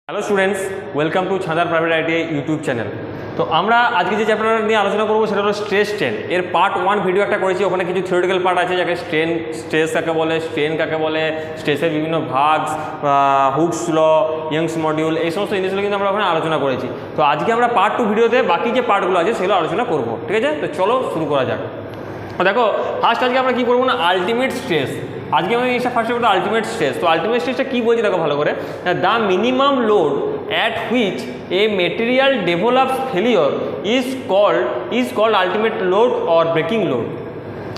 Hello students, welcome to ছাঁদার private IT YouTube channel. তো আমরা আজকে যে চ্যাপ্টার নিয়ে আলোচনা করবো সেটা হলো স্ট্রেস স্ট্রেন। এর পার্ট 1 ভিডিও একটা করেছি, ওখানে কিছু থিওরিটিক্যাল পার্ট আছে, যাকে স্ট্রেস কাকে বলে, স্ট্রেন কাকে বলে, স্ট্রেসের বিভিন্ন ভাগ, হুকস ল, ইয়ংস মডিউল, এই সমস্ত জিনিসগুলো কিন্তু আমরা ওখানে আলোচনা করেছি। তো আজকে আমরা পার্ট 2 ভিডিওতে বাকি যে পার্টগুলো আছে সেগুলো আলোচনা করবো, ঠিক আছে? তো চলো শুরু করা যাক। দেখো ফার্স্ট আজকে আমরা কী করবো না, আলটিমেট স্ট্রেস। আজকে আমরা জিনিসটা ফার্স্টে বলতে আলটিমেট স্ট্রেস। তো আলটিমেট স্ট্রেসটা কী বলছি দেখো ভালো করে, the minimum load at which a material develops failure is called ultimate load or breaking load।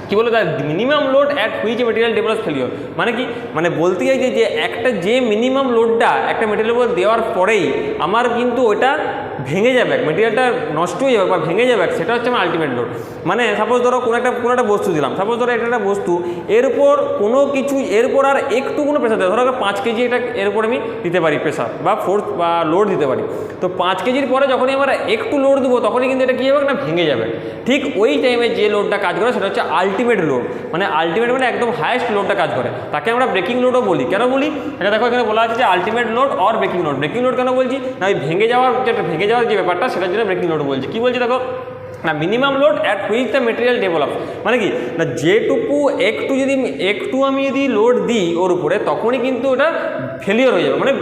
কি বলে, the minimum load at which a material develops failure, মানে কি, মানে বলতে চাইছে যে একটা যে মিনিমাম লোডটা একটা মেটেরিয়ালের উপর দেওয়ার পরেই আমার কিন্তু ওটা ভেঙে যাবে, মেটেরিয়ালটা নষ্ট হয়ে যাবে বা ভেঙে যাবে, সেটা হচ্ছে আমার আলটিমেট লোড। মানে সাপোজ ধরো কোনো একটা বস্তু দিলাম, সাপোজ ধরো এটা একটা বস্তু, এর উপর কোনো কিছু এর উপর আর একটু কোনো প্রেশার দেয়, ধরো 5 কেজি এটা এর উপর আমি দিতে পারি প্রেশার বা ফোর্স বা লোড দিতে পারি। তো 5 কেজির পরে যখনই আমরা একটু লোড দেবো তখনই কিন্তু এটা কী হবে না, ভেঙে যাবে। ঠিক ওই টাইমে যে লোডটা কাজ করে সেটা হচ্ছে আলটিমেট লোড। মানে আলটিমেট মানে একদম হায়েস্ট লোডটা কাজ করে, তাকে আমরা ব্রেকিং লোডও বলি। কেন বলি এটা দেখো, এখানে বলা আছে যে ultimate load or breaking load. Breaking load কেন বলছি না, ওই ভেঙে যাওয়ার যে ব্যাপারটা সেটার জন্য ব্রেকিং লোড বলছি। কী বলছি দেখো না, minimum load at which the material develop, মানে কি না, যেটুকু একটু আমি যদি লোড দিই ওর উপরে তখনই কিন্তু ওটা ফেলিওর হয়ে যাবে, মানে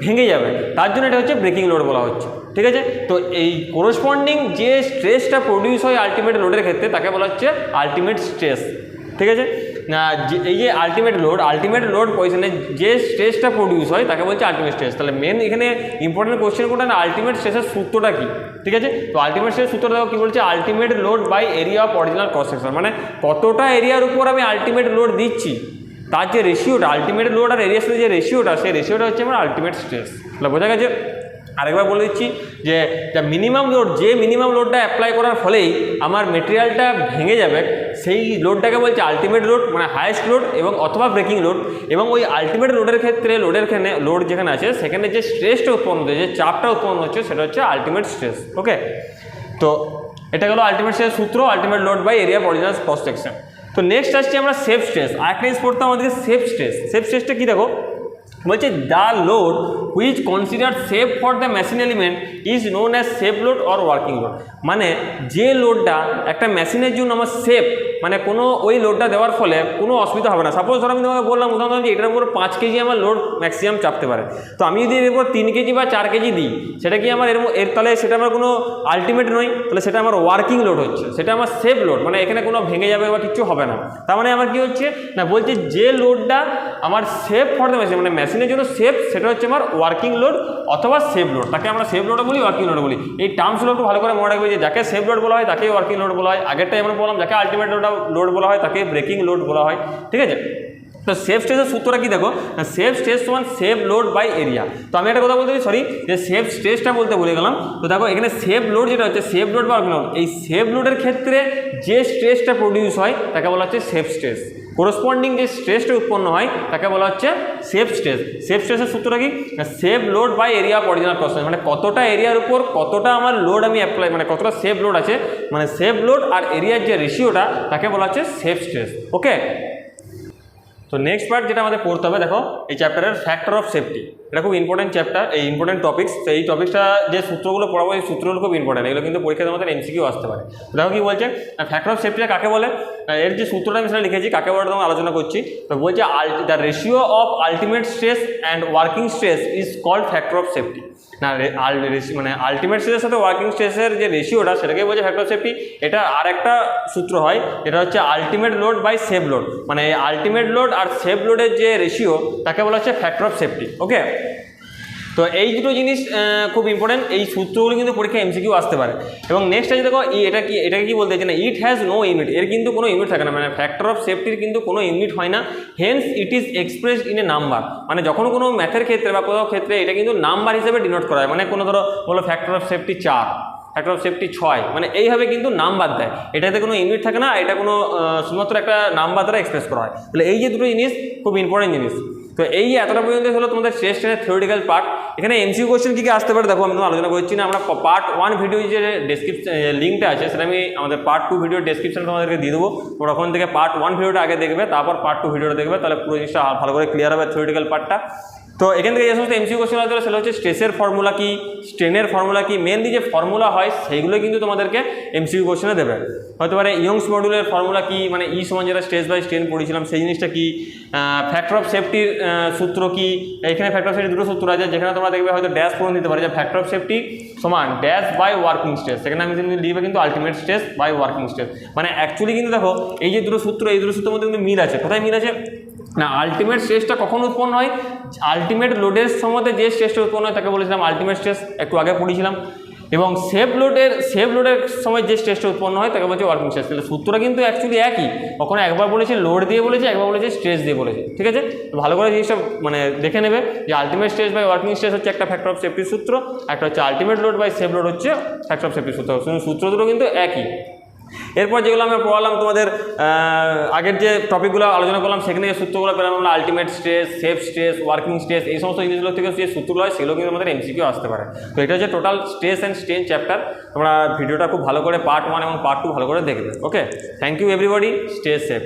ভেঙে যাবে, তার জন্য এটা হচ্ছে ব্রেকিং লোড বলা হচ্ছে, ঠিক আছে? তো এই কোরসপন্ডিং যে স্ট্রেসটা প্রডিউস হয় আলটিমেট লোডের ক্ষেত্রে তাকে বলা হচ্ছে আলটিমেট স্ট্রেস, ঠিক আছে? না, এই যে আলটিমেট লোড পজিশনে যে স্ট্রেসটা প্রডিউস হয় তাকে বলছে আলটিমেট স্ট্রেস। তাহলে মেন এখানে ইম্পর্টেন্ট কোশ্চেন কোনটা না, আলটিমেট স্ট্রেসের সূত্রটা কী, ঠিক আছে? তো আলটিমেট স্ট্রেসের সূত্রটা দেখো কী বলছে, ultimate load by area of original cross section. মানে কতটা এরিয়ার উপর আমি আলটিমেট লোড দিচ্ছি তার যে রেশিওটা, আলটিমেট লোড আর এরিয়ার সাথে যে রেশিওটা, সেই রেশিওটা হচ্ছে আমার আলটিমেট স্ট্রেস। তাহলে বোঝা গেছে? আরেকবার বলে দিচ্ছি যে মিনিমাম লোড, যে মিনিমাম লোডটা অ্যাপ্লাই করার ফলেই আমার মেটেরিয়ালটা ভেঙে যাবে, সেই লোডটাকে বলছে আলটিমেট লোড, মানে হায়েস্ট লোড এবং অথবা ব্রেকিং লোড। এবং ওই আলটিমেট লোডের ক্ষেত্রে লোড যেখানে আছে সেখানে যে স্ট্রেসটা উৎপন্ন হচ্ছে, যে চাপটা উৎপন্ন হচ্ছে, সেটা হচ্ছে আলটিমেট স্ট্রেস। ওকে, তো এটা গেলো আলটিমেট স্ট্রেস সূত্র, ultimate load by area original cross section. তো নেক্সট আসছে আমরা সেফ স্ট্রেস। আরেকটা জিনিস পড়তে আমাদেরকে সেফ স্ট্রেস। সেফ স্ট্রেসটা কী দেখো বলছে, the load which consider safe for the machine element is known as safe load or working load. মানে যে লোডটা একটা মেশিনের জন্য আমার সেফ, মানে কোনো ওই লোডটা দেওয়ার ফলে কোনো অসুবিধা হবে না। সাপোজ ধরো আমি তোমাকে বললাম উদাহরণ যে এটার উপর 5 কেজি আমার লোড ম্যাক্সিমাম চাপতে পারে, তো আমি যদি এর উপর 3 কেজি বা 4 কেজি দিই, সেটা কি আমার তাহলে সেটা আমার কোনো আলটিমেট নয়, তাহলে সেটা আমার ওয়ার্কিং লোড হচ্ছে, সেটা আমার সেফ লোড, মানে এখানে কোনো ভেঙে যাবে বা কিছু হবে না। তার মানে আমার কী হচ্ছে না, বলছে যে লোডটা আমার সেফ ফর দ্য মেশিন, মানে মেশিনের জন্য সেফ, সেটা হচ্ছে আমার ওয়ার্কিং লোড অথবা সেফ লোড। তাকে আমরা সেফ লোডও বলি, ওয়ার্কিং লোডও বলি। এই টার্মসগুলো একটু ভালো করে মনে রাখবে যে যাকে সেফ লোড বলা হয় তাকেই ওয়ার্কিং লোড বলা হয়। আগেরটাই আমরা বললাম যাকে আলটিমেট লোড বলা হয় তাকে ব্রেকিং লোড বলা হয়, ঠিক আছে? তো সেফ স্ট্রেসের সূত্রটা কী দেখো, সেফ স্ট্রেস সমান সেফ লোড বাই এরিয়া। তো আমি একটা কথা বলতে চাই, সরি, যে সেফ স্ট্রেসটা বলতে ভুলে গেলাম। তো দেখো এখানে সেফ লোড যেটা হচ্ছে, সেফ লোড বা ওয়ার্কিং লোড, এই সেফ লোডের ক্ষেত্রে যে স্ট্রেসটা প্রডিউস হয় তাকে বলা হচ্ছে সেফ স্ট্রেস। কোরসপন্ডিং যে স্ট্রেসটা উৎপন্ন হয় তাকে বলা হচ্ছে সেফ স্ট্রেস। সেফ স্ট্রেসের সূত্রটা কি, safe load by area of original cross section. মানে কতটা এরিয়ার উপর কতটা আমার লোড আমি অ্যাপ্লাই, মানে কতটা সেফ লোড আছে, মানে সেফ লোড আর এরিয়ার যে রেশিওটা তাকে বলা হচ্ছে সেফ স্ট্রেস। ওকে, তো নেক্সট পার্ট যেটা আমাদের পড়তে হবে, দেখো এই চ্যাপ্টারের ফ্যাক্টর অফ সেফটি। এটা খুব ইম্পর্টেন্ট চ্যাপ্টার, এই ইম্পর্টেন্ট টপিক্স। তো এই টপিক্সটা যে সূত্রগুলো পড়াবো, এই সূত্রগুলো খুব ইম্পর্টেন্ট, এগুলো কিন্তু পরীক্ষাতে আমাদের এমসিকিউ আসতে পারে। দেখো কি বলছে, ফ্যাক্টর অফ সেফটিটা কাকে বলে, এর যে সূত্রটা আমি সেটা লিখেছি, কাকে বলে তোমাকে আলোচনা করছি। তো বলছে the ratio of ultimate stress and working stress is called factor of safety. না, মানে আলটিমেট স্ট্রেসের সাথে ওয়ার্কিং স্ট্রেসের যে রেশিওটা সেটাকে বলছে ফ্যাক্টর অফ সেফটি। এটা আর একটা সূত্র হয়, এটা হচ্ছে ultimate load by safe load. মানে আলটিমেট লোড আর সেফ লোডের যে রেশিও তাকে বলা হচ্ছে ফ্যাক্টর অফ সেফটি। ওকে, তো এই দুটো জিনিস খুব ইম্পর্টেন্ট, এই সূত্রগুলো কিন্তু পরীক্ষা এমসিকিউ আসতে পারে। এবং নেক্সট আছে দেখো, এটাকে কি বলতে চাইছে না, ইট হ্যাজ নো ইউনিট, এর কিন্তু কোনো ইউনিট থাকে না। মানে ফ্যাক্টর অফ সেফটির কিন্তু কোনো ইউনিট হয় না, hence it is expressed in a number. মানে যখন কোনো ম্যাথের ক্ষেত্রে বা কোথাও ক্ষেত্রে এটা কিন্তু নাম্বার হিসেবে ডিনোট করা হয়। মানে কোনো ধরো বলো factor of safety 4, factor of safety 6, মানে এইভাবে কিন্তু নাম্বার দেয়, এটাতে কোনো ইউনিট থাকে না, এটা কোনো শুধুমাত্র একটা নাম্বার দ্বারা এক্সপ্রেস করা হয়। তাহলে এই যে দুটো জিনিস খুব ইম্পর্টেন্ট জিনিস। তো এই এতটা পর্যন্ত হলো তোমাদের স্ট্রেস স্ট্রেনের থিওরিটিক্যাল পার্ট। এখানে এমসিকিউ কোশ্চেন কী কী আসতে পারে দেখো, আমি আলোচনা করছি না। আমরা পার্ট 1 ভিডিও যে ডেসক্রিপশন লিঙ্কটা আছে সেটা আমি আমাদের পার্ট 2 ভিডিও ডেসক্রিপশন তোমাদেরকে দিয়ে দেবো। তোমরা ওখান থেকে পার্ট 1 ভিডিওটা আগে দেখবে, তারপর পার্ট 2 ভিডিওটা দেখবে, তাহলে পুরো জিনিসটা ভালো করে ক্লিয়ার হবে থিওরিটিক্যাল পার্টটা। তো এখান থেকে যে সমস্ত এমসিকিউ কোশ্চেন আসবে সেটা হচ্ছে স্ট্রেসের ফর্মুলা কি, স্ট্রেনের ফর্মুলা কি, মেনলি যে ফর্মুলা হয় সেইগুলো কিন্তু তোমাদেরকে এমসিকিউ কোশ্চেনে দেবে। হতে পারে ইয়ংস মডুলের ফর্মুলা কি, মানে ই সমান যেটা স্ট্রেস বাই স্ট্রেন পড়েছিলাম সেই জিনিসটা কি, ফ্যাক্টর অফ সেফটির সূত্র কি। এখানে ফ্যাক্টর অফ সেফটি দুটো সূত্র আছে, যেখানে তোমরা দেখবে হয়তো ড্যাশ পূরণ দিতে পারে যে ফ্যাক্টর অফ সেফটি সমান ড্যাশ বাই ওয়ার্কিং স্ট্রেস, সেখানে আমি কিন্তু লিখবে কিন্তু ultimate stress by working stress. মানে অ্যাকচুয়ালি কিন্তু দেখো এই যে দুটো সূত্র, এই দুটো সূত্রের মধ্যে কিন্তু মিল আছে। কোথায় মিল আছে না, আলটিমেট স্ট্রেসটা কখন উৎপন্ন হয়, আলটিমেট লোডের সময় যে স্ট্রেসটা উৎপন্ন হয় তাকে বলেছিলাম আলটিমেট স্ট্রেস, একটু আগে পড়েছিলাম। এবং সেফ লোডের সময় যে স্ট্রেসটা উৎপন্ন হয় তাকে বলছে ওয়ার্কিং স্ট্রেস। তাহলে সূত্রটা কিন্তু অ্যাকচুয়ালি একই, কখনো একবার বলেছে লোড দিয়ে বলেছে, একবার বলেছে স্ট্রেস দিয়ে বলেছে, ঠিক আছে। ভালো করে জিনিসটা মানে দেখে নেবে যে ultimate stress by working stress হচ্ছে একটা ফ্যাক্টর অফ সেফটির সূত্র, একটা হচ্ছে ultimate load by safe load হচ্ছে ফ্যাক্টর অফ সেফটির সূত্র। সূত্র দুটো কিন্তু একই। এরপর যেগুলো আমরা পড়ালাম তোমাদের আগের যে টপিকগুলো আলোচনা করলাম সেখানে যে সূত্রগুলো পেলাম আমরা, ultimate stress, safe stress, working stress, এই সমস্ত জিনিসগুলো থেকে যে সূত্রগুলো হয় সেগুলো কিন্তু আমাদের এমসিকিউ আসতে পারে। তো এটা হচ্ছে total stress and strain chapter. তোমরা ভিডিওটা খুব ভালো করে পার্ট 1 এবং পার্ট 2 ভালো করে দেখবে। Okay, thank you everybody, stay safe.